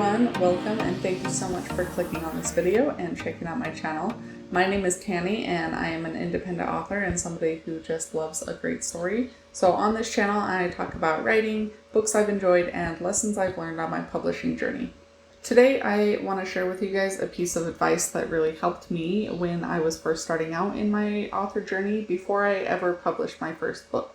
everyone, welcome and thank you so much for clicking on this video and checking out my channel. My name is Canny and I am an independent author and somebody who just loves a great story. So on this channel I talk about writing, books I've enjoyed, and lessons I've learned on my publishing journey. Today I want to share with you guys a piece of advice that really helped me when I was first starting out in my author journey before I ever published my first book.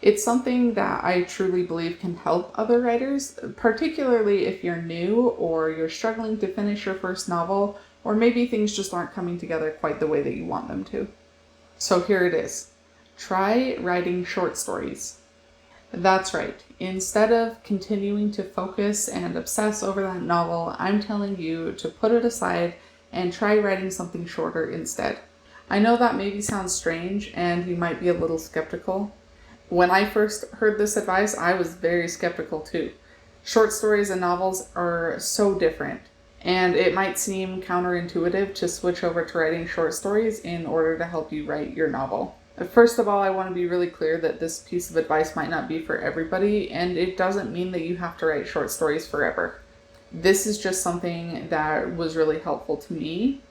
It's something that I truly believe can help other writers, particularly if you're new or you're struggling to finish your first novel, or maybe things just aren't coming together quite the way that you want them to. So here it is. Try writing short stories. That's right. Instead of continuing to focus and obsess over that novel, I'm telling you to put it aside and try writing something shorter instead. I know that maybe sounds strange and you might be a little skeptical. When I first heard this advice, I was very skeptical too. Short stories and novels are so different, and it might seem counterintuitive to switch over to writing short stories in order to help you write your novel. First of all, I want to be really clear that this piece of advice might not be for everybody, and it doesn't mean that you have to write short stories forever. This is just something that was really helpful to me.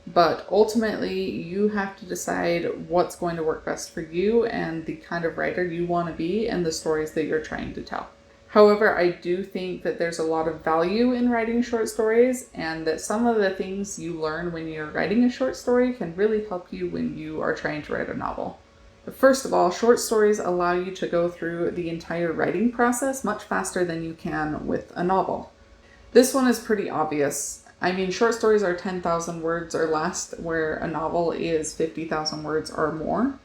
But ultimately, you have to decide what's going to work best for you and the kind of writer you want to be and the stories that you're trying to tell. However, I do think that there's a lot of value in writing short stories, and that some of the things you learn when you're writing a short story can really help you when you are trying to write a novel. First of all, short stories allow you to go through the entire writing process much faster than you can with a novel. This one is pretty obvious. I mean, short stories are 10,000 words or less, where a novel is 50,000 words or more.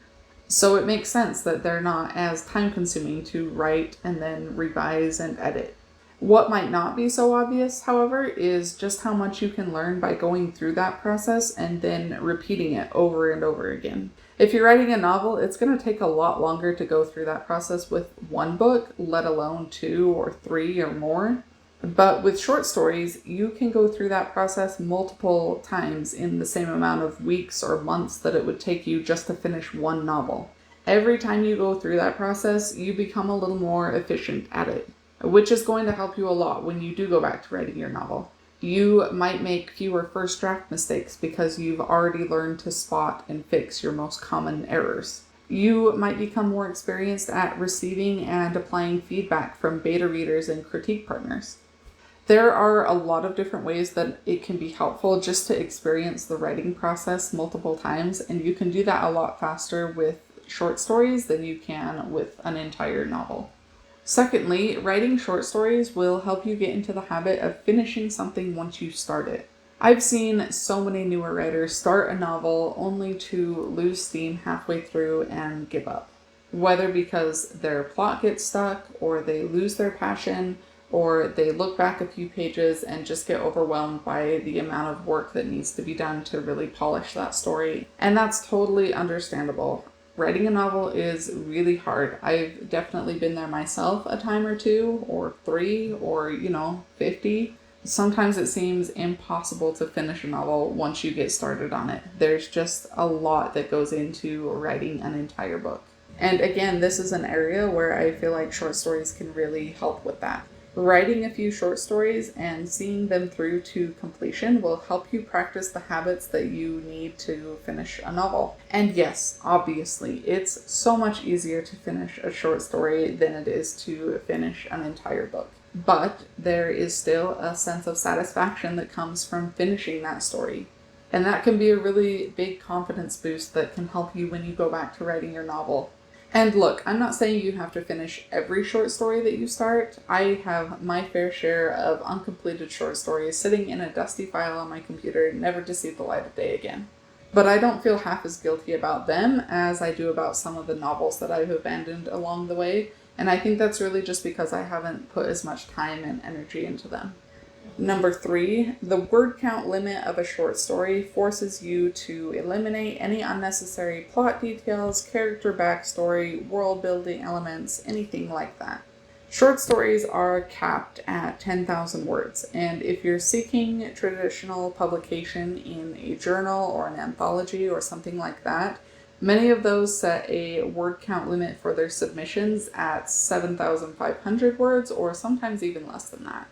So it makes sense that they're not as time-consuming to write and then revise and edit. What might not be so obvious, however, is just how much you can learn by going through that process and then repeating it over and over again. If you're writing a novel, it's going to take a lot longer to go through that process with one book, let alone 2 or 3 or more. But with short stories, you can go through that process multiple times in the same amount of weeks or months that it would take you just to finish one novel. Every time you go through that process, you become a little more efficient at it, which is going to help you a lot when you do go back to writing your novel. You might make fewer first draft mistakes because you've already learned to spot and fix your most common errors. You might become more experienced at receiving and applying feedback from beta readers and critique partners. There are a lot of different ways that it can be helpful just to experience the writing process multiple times, and you can do that a lot faster with short stories than you can with an entire novel. Secondly, writing short stories will help you get into the habit of finishing something once you start it. I've seen so many newer writers start a novel only to lose steam halfway through and give up. Whether because their plot gets stuck, or they lose their passion, or they look back a few pages and just get overwhelmed by the amount of work that needs to be done to really polish that story. And that's totally understandable. Writing a novel is really hard. I've definitely been there myself a time or 2 or 3 or 50. Sometimes it seems impossible to finish a novel once you get started on it. There's just a lot that goes into writing an entire book. And again, this is an area where I feel like short stories can really help with that. Writing a few short stories and seeing them through to completion will help you practice the habits that you need to finish a novel. And yes, obviously, it's so much easier to finish a short story than it is to finish an entire book. But there is still a sense of satisfaction that comes from finishing that story. And that can be a really big confidence boost that can help you when you go back to writing your novel. And look, I'm not saying you have to finish every short story that you start. I have my fair share of uncompleted short stories sitting in a dusty file on my computer, never to see the light of day again. But I don't feel half as guilty about them as I do about some of the novels that I've abandoned along the way, and I think that's really just because I haven't put as much time and energy into them. Number 3, the word count limit of a short story forces you to eliminate any unnecessary plot details, character backstory, world building elements, anything like that. Short stories are capped at 10,000 words, and if you're seeking traditional publication in a journal or an anthology or something like that, many of those set a word count limit for their submissions at 7,500 words or sometimes even less than that.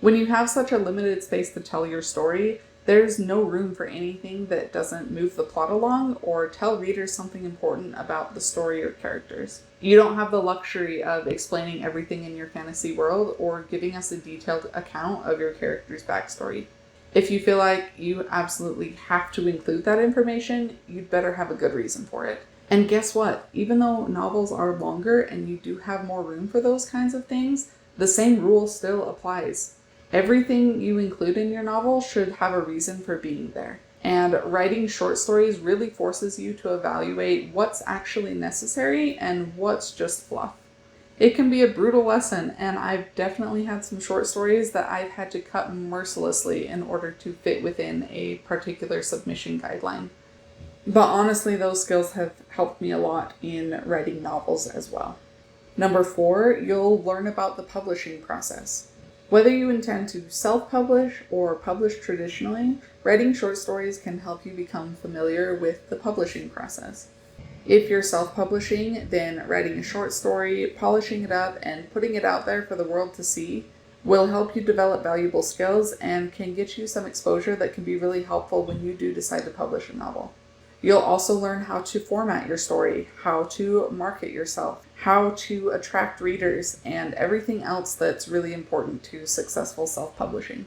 When you have such a limited space to tell your story, there's no room for anything that doesn't move the plot along or tell readers something important about the story or characters. You don't have the luxury of explaining everything in your fantasy world or giving us a detailed account of your character's backstory. If you feel like you absolutely have to include that information, you'd better have a good reason for it. And guess what? Even though novels are longer and you do have more room for those kinds of things, the same rule still applies. Everything you include in your novel should have a reason for being there. And writing short stories really forces you to evaluate what's actually necessary and what's just fluff. It can be a brutal lesson, and I've definitely had some short stories that I've had to cut mercilessly in order to fit within a particular submission guideline. But honestly, those skills have helped me a lot in writing novels as well. Number 4, you'll learn about the publishing process. Whether you intend to self-publish or publish traditionally, writing short stories can help you become familiar with the publishing process. If you're self-publishing, then writing a short story, polishing it up, and putting it out there for the world to see will help you develop valuable skills and can get you some exposure that can be really helpful when you do decide to publish a novel. You'll also learn how to format your story, how to market yourself, how to attract readers, and everything else that's really important to successful self-publishing.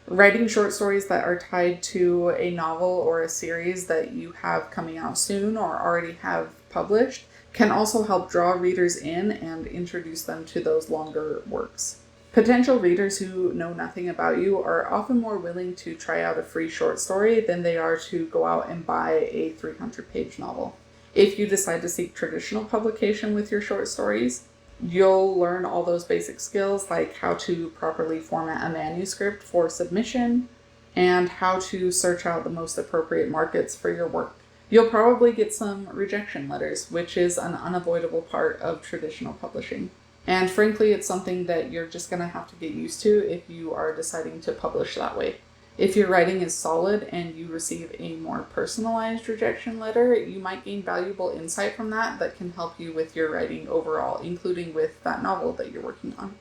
Writing short stories that are tied to a novel or a series that you have coming out soon or already have published can also help draw readers in and introduce them to those longer works. Potential readers who know nothing about you are often more willing to try out a free short story than they are to go out and buy a 300-page novel. If you decide to seek traditional publication with your short stories, you'll learn all those basic skills like how to properly format a manuscript for submission and how to search out the most appropriate markets for your work. You'll probably get some rejection letters, which is an unavoidable part of traditional publishing. And frankly, it's something that you're just going to have to get used to if you are deciding to publish that way. If your writing is solid and you receive a more personalized rejection letter, you might gain valuable insight from that can help you with your writing overall, including with that novel that you're working on.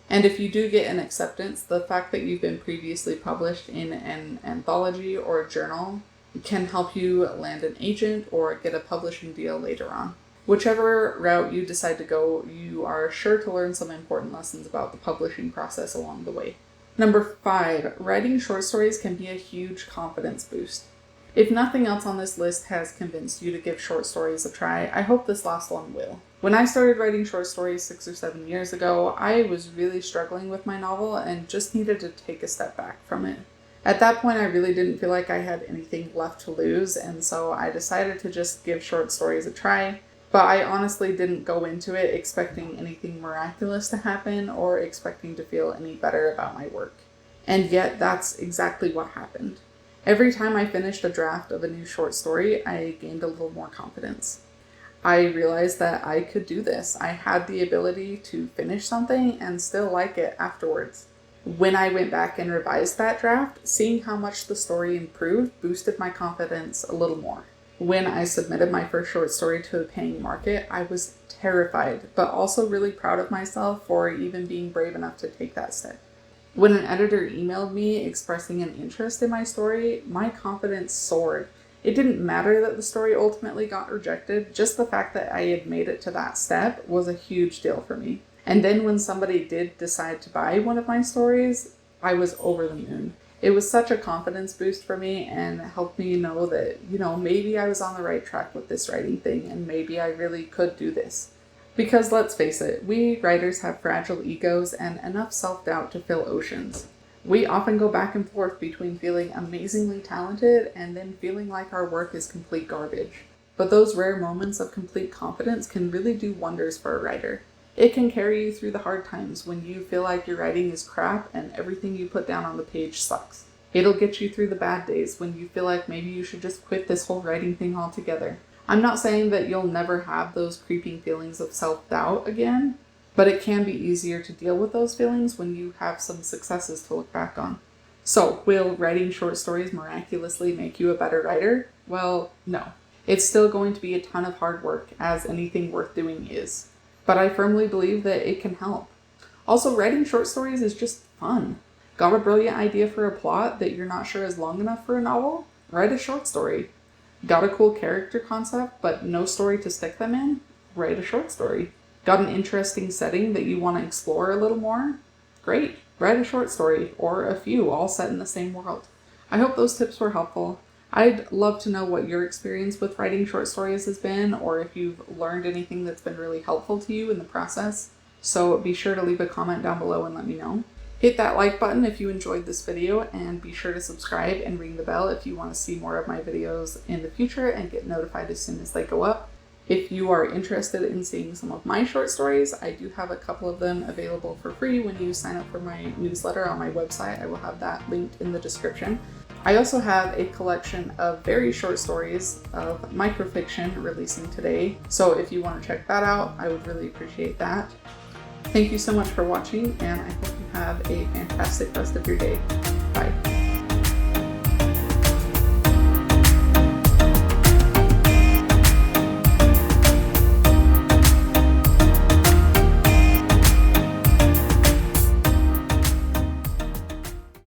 And if you do get an acceptance, the fact that you've been previously published in an anthology or a journal can help you land an agent or get a publishing deal later on. Whichever route you decide to go, you are sure to learn some important lessons about the publishing process along the way. Number 5, writing short stories can be a huge confidence boost. If nothing else on this list has convinced you to give short stories a try, I hope this last one will. When I started writing short stories 6 or 7 years ago, I was really struggling with my novel and just needed to take a step back from it. At that point, I really didn't feel like I had anything left to lose, and so I decided to just give short stories a try. But I honestly didn't go into it expecting anything miraculous to happen or expecting to feel any better about my work. And yet, that's exactly what happened. Every time I finished a draft of a new short story, I gained a little more confidence. I realized that I could do this. I had the ability to finish something and still like it afterwards. When I went back and revised that draft, seeing how much the story improved boosted my confidence a little more. When I submitted my first short story to a paying market, I was terrified, but also really proud of myself for even being brave enough to take that step. When an editor emailed me expressing an interest in my story, my confidence soared. It didn't matter that the story ultimately got rejected, just the fact that I had made it to that step was a huge deal for me. And then when somebody did decide to buy one of my stories, I was over the moon. It was such a confidence boost for me and helped me know that, maybe I was on the right track with this writing thing and maybe I really could do this. Because let's face it, we writers have fragile egos and enough self-doubt to fill oceans. We often go back and forth between feeling amazingly talented and then feeling like our work is complete garbage. But those rare moments of complete confidence can really do wonders for a writer. It can carry you through the hard times when you feel like your writing is crap and everything you put down on the page sucks. It'll get you through the bad days when you feel like maybe you should just quit this whole writing thing altogether. I'm not saying that you'll never have those creeping feelings of self-doubt again, but it can be easier to deal with those feelings when you have some successes to look back on. So, will writing short stories miraculously make you a better writer? Well, no. It's still going to be a ton of hard work, as anything worth doing is. But I firmly believe that it can help. Also, writing short stories is just fun. Got a brilliant idea for a plot that you're not sure is long enough for a novel? Write a short story. Got a cool character concept but no story to stick them in? Write a short story. Got an interesting setting that you want to explore a little more? Great. Write a short story, or a few, all set in the same world. I hope those tips were helpful. I'd love to know what your experience with writing short stories has been, or if you've learned anything that's been really helpful to you in the process. So be sure to leave a comment down below and let me know. Hit that like button if you enjoyed this video, and be sure to subscribe and ring the bell if you want to see more of my videos in the future and get notified as soon as they go up. If you are interested in seeing some of my short stories, I do have a couple of them available for free when you sign up for my newsletter on my website. I will have that linked in the description. I also have a collection of very short stories of microfiction releasing today, so if you want to check that out, I would really appreciate that. Thank you so much for watching, and I hope you have a fantastic rest of your day. Bye.